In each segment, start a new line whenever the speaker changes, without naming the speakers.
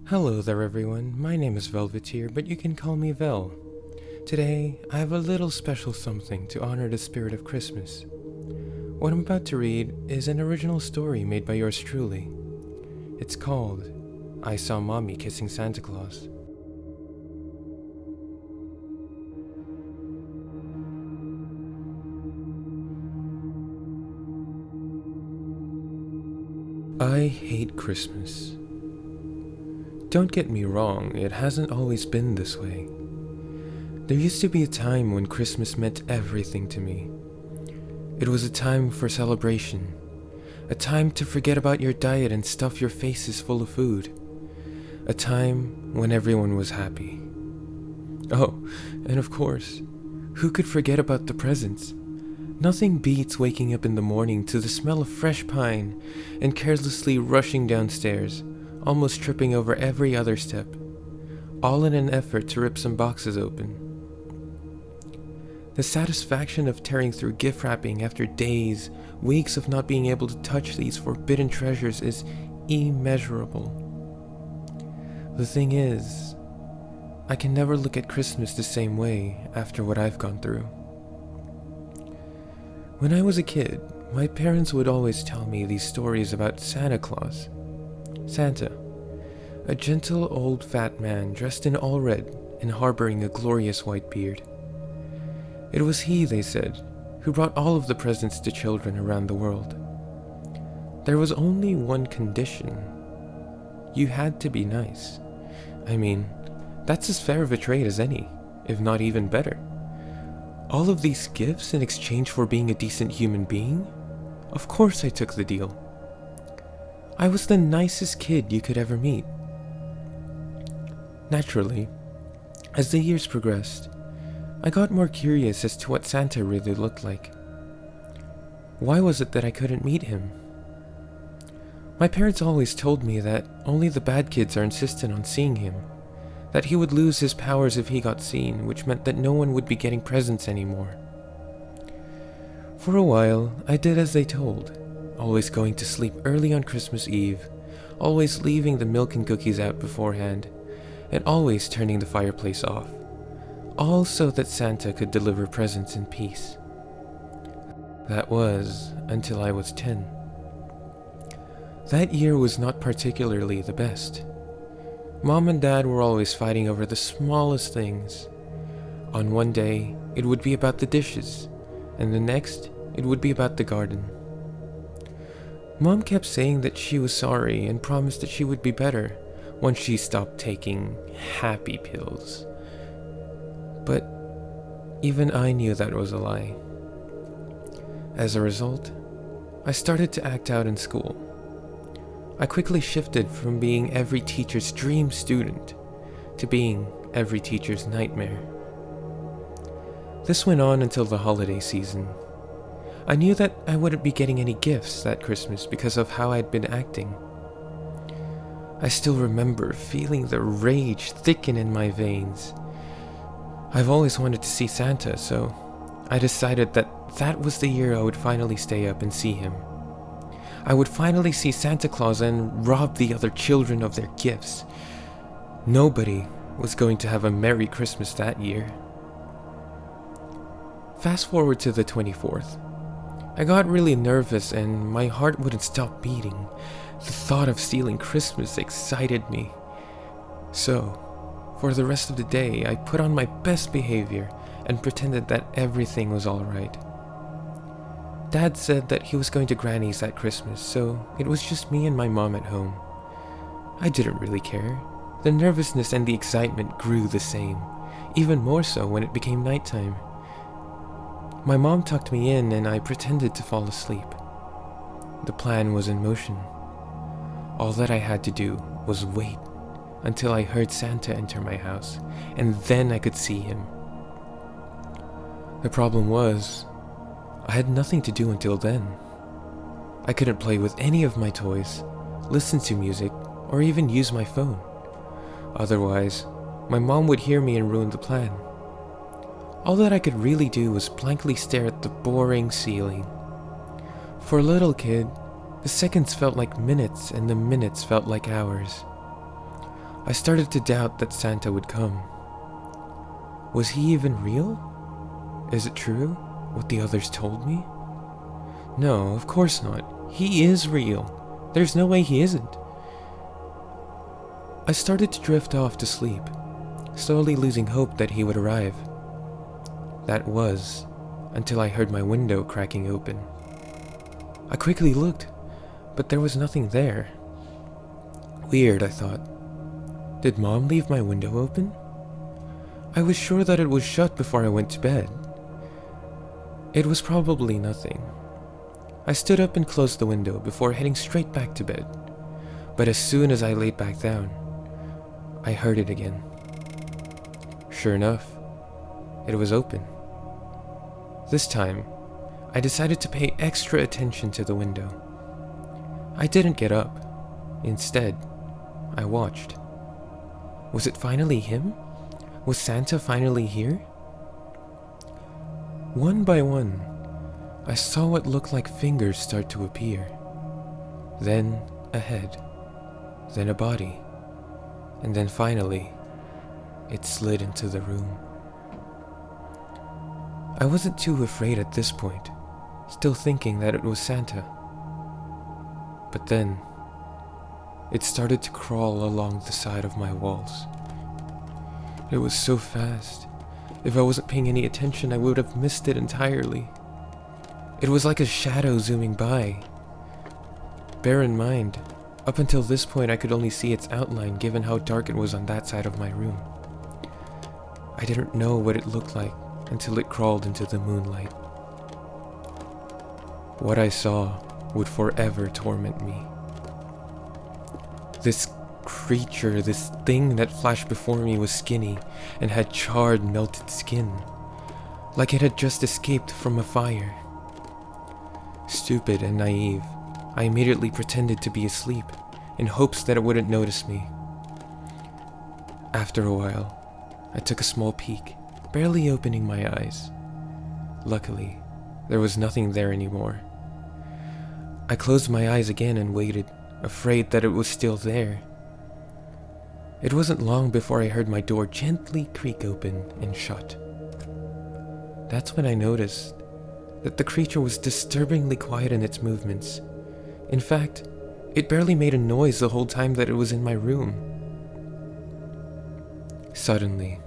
Hello there everyone, my name is Velveteer, but you can call me Vel. Today, I have a little special something to honor the spirit of Christmas. What I'm about to read is an original story made by yours truly. It's called, I Saw Mommy Kissing Santa Claus. I hate Christmas. Don't get me wrong, it hasn't always been this way. There used to be a time when Christmas meant everything to me. It was a time for celebration, a time to forget about your diet and stuff your faces full of food, a time when everyone was happy. Oh, and of course, who could forget about the presents? Nothing beats waking up in the morning to the smell of fresh pine and carelessly rushing downstairs, almost tripping over every other step, all in an effort to rip some boxes open. The satisfaction of tearing through gift wrapping after days, weeks of not being able to touch these forbidden treasures is immeasurable. The thing is, I can never look at Christmas the same way after what I've gone through. When I was a kid, my parents would always tell me these stories about Santa Claus. Santa, a gentle old fat man dressed in all red and harboring a glorious white beard. It was he, they said, who brought all of the presents to children around the world. There was only one condition. You had to be nice. I mean, that's as fair of a trade as any, if not even better. All of these gifts in exchange for being a decent human being? Of course I took the deal. I was the nicest kid you could ever meet. Naturally, as the years progressed, I got more curious as to what Santa really looked like. Why was it that I couldn't meet him? My parents always told me that only the bad kids are insistent on seeing him, that he would lose his powers if he got seen, which meant that no one would be getting presents anymore. For a while, I did as they told, always going to sleep early on Christmas Eve, always leaving the milk and cookies out beforehand, and always turning the fireplace off, all so that Santa could deliver presents in peace. That was until I was 10. That year was not particularly the best. Mom and Dad were always fighting over the smallest things. On one day, it would be about the dishes, and the next, it would be about the garden. Mom kept saying that she was sorry and promised that she would be better once she stopped taking happy pills. But even I knew that was a lie. As a result, I started to act out in school. I quickly shifted from being every teacher's dream student to being every teacher's nightmare. This went on until the holiday season. I knew that I wouldn't be getting any gifts that Christmas because of how I'd been acting. I still remember feeling the rage thicken in my veins. I've always wanted to see Santa, so I decided that was the year I would finally stay up and see him. I would finally see Santa Claus and rob the other children of their gifts. Nobody was going to have a Merry Christmas that year. Fast forward to the 24th. I got really nervous and my heart wouldn't stop beating. The thought of stealing Christmas excited me. So, for the rest of the day, I put on my best behavior and pretended that everything was alright. Dad said that he was going to Granny's that Christmas, so it was just me and my mom at home. I didn't really care. The nervousness and the excitement grew the same, even more so when it became nighttime. My mom tucked me in and I pretended to fall asleep. The plan was in motion. All that I had to do was wait until I heard Santa enter my house, and then I could see him. The problem was, I had nothing to do until then. I couldn't play with any of my toys, listen to music, or even use my phone. Otherwise, my mom would hear me and ruin the plan. All that I could really do was blankly stare at the boring ceiling. For a little kid, the seconds felt like minutes and the minutes felt like hours. I started to doubt that Santa would come. Was he even real? Is it true, what the others told me? No, of course not. He is real. There's no way he isn't. I started to drift off to sleep, slowly losing hope that he would arrive. That was until I heard my window cracking open. I quickly looked, but there was nothing there. Weird, I thought. Did Mom leave my window open? I was sure that it was shut before I went to bed. It was probably nothing. I stood up and closed the window before heading straight back to bed. But as soon as I laid back down, I heard it again. Sure enough, it was open. This time, I decided to pay extra attention to the window. I didn't get up. Instead, I watched. Was it finally him? Was Santa finally here? One by one, I saw what looked like fingers start to appear. Then a head, then a body, and then finally, it slid into the room. I wasn't too afraid at this point, still thinking that it was Santa. But then, it started to crawl along the side of my walls. It was so fast. If I wasn't paying any attention, I would have missed it entirely. It was like a shadow zooming by. Bear in mind, up until this point I could only see its outline given how dark it was on that side of my room. I didn't know what it looked like until it crawled into the moonlight. What I saw would forever torment me. This creature, this thing that flashed before me was skinny and had charred, melted skin, like it had just escaped from a fire. Stupid and naive, I immediately pretended to be asleep in hopes that it wouldn't notice me. After a while, I took a small peek, barely opening my eyes. Luckily, there was nothing there anymore. I closed my eyes again and waited, afraid that it was still there. It wasn't long before I heard my door gently creak open and shut. That's when I noticed that the creature was disturbingly quiet in its movements. In fact, it barely made a noise the whole time that it was in my room. Suddenly,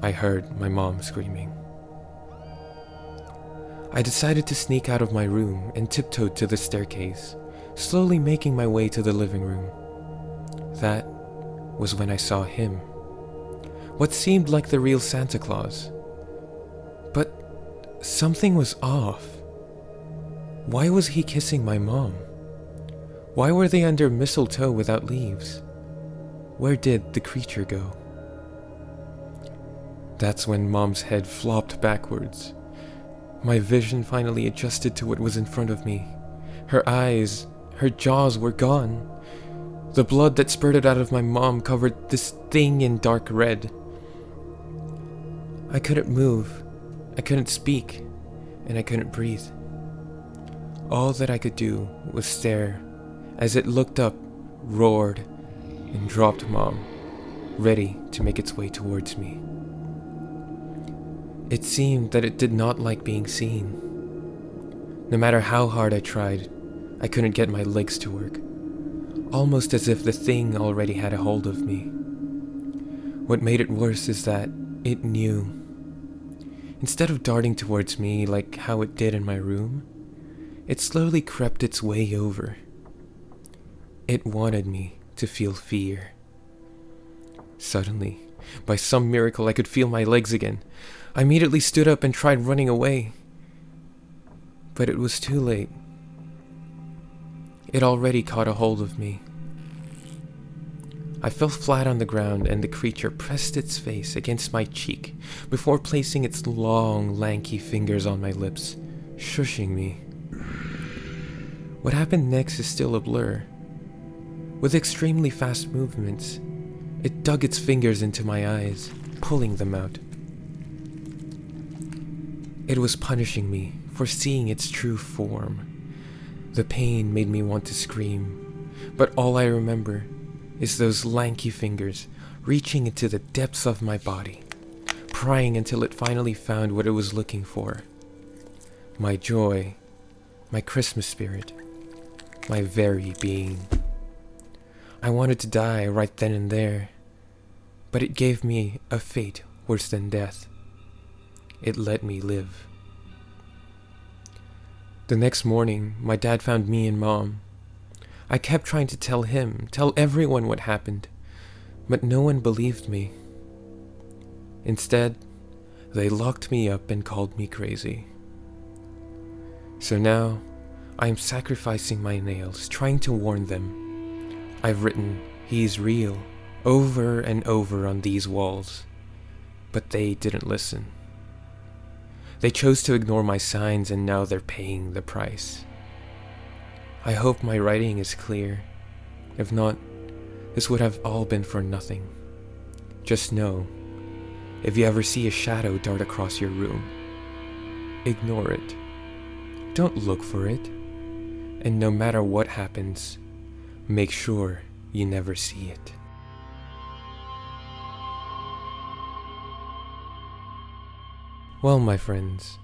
I heard my mom screaming. I decided to sneak out of my room and tiptoed to the staircase, slowly making my way to the living room. That was when I saw him. What seemed like the real Santa Claus. But something was off. Why was he kissing my mom? Why were they under mistletoe without leaves? Where did the creature go? That's when Mom's head flopped backwards. My vision finally adjusted to what was in front of me. Her eyes, her jaws were gone. The blood that spurted out of my mom covered this thing in dark red. I couldn't move, I couldn't speak, and I couldn't breathe. All that I could do was stare as it looked up, roared, and dropped Mom, ready to make its way towards me. It seemed that it did not like being seen. No matter how hard I tried, I couldn't get my legs to work, almost as if the thing already had a hold of me. What made it worse is that it knew. Instead of darting towards me like how it did in my room, it slowly crept its way over. It wanted me to feel fear. Suddenly, by some miracle, I could feel my legs again. I immediately stood up and tried running away. But it was too late. It already caught a hold of me. I fell flat on the ground and the creature pressed its face against my cheek before placing its long, lanky fingers on my lips, shushing me. What happened next is still a blur. With extremely fast movements, it dug its fingers into my eyes, pulling them out. It was punishing me for seeing its true form. The pain made me want to scream, but all I remember is those lanky fingers reaching into the depths of my body, prying until it finally found what it was looking for. My joy, my Christmas spirit, my very being. I wanted to die right then and there, but it gave me a fate worse than death. It let me live. The next morning, my dad found me and Mom. I kept trying to tell everyone what happened, but no one believed me. Instead, they locked me up and called me crazy. So now, I am sacrificing my nails, trying to warn them. I've written, "He's real," over and over on these walls, but they didn't listen. They chose to ignore my signs, and now they're paying the price. I hope my writing is clear. If not, this would have all been for nothing. Just know, if you ever see a shadow dart across your room, ignore it. Don't look for it. And no matter what happens, make sure you never see it. Well, my friends,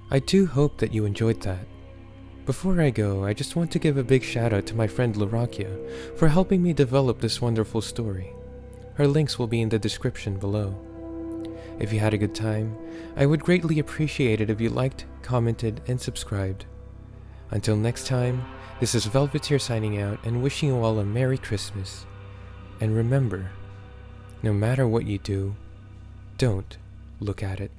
I do hope that you enjoyed that. Before I go, I just want to give a big shout out to my friend Lurakya for helping me develop this wonderful story. Her links will be in the description below. If you had a good time, I would greatly appreciate it if you liked, commented, and subscribed. Until next time, this is Velveteer signing out and wishing you all a Merry Christmas. And remember, no matter what you do, don't look at it.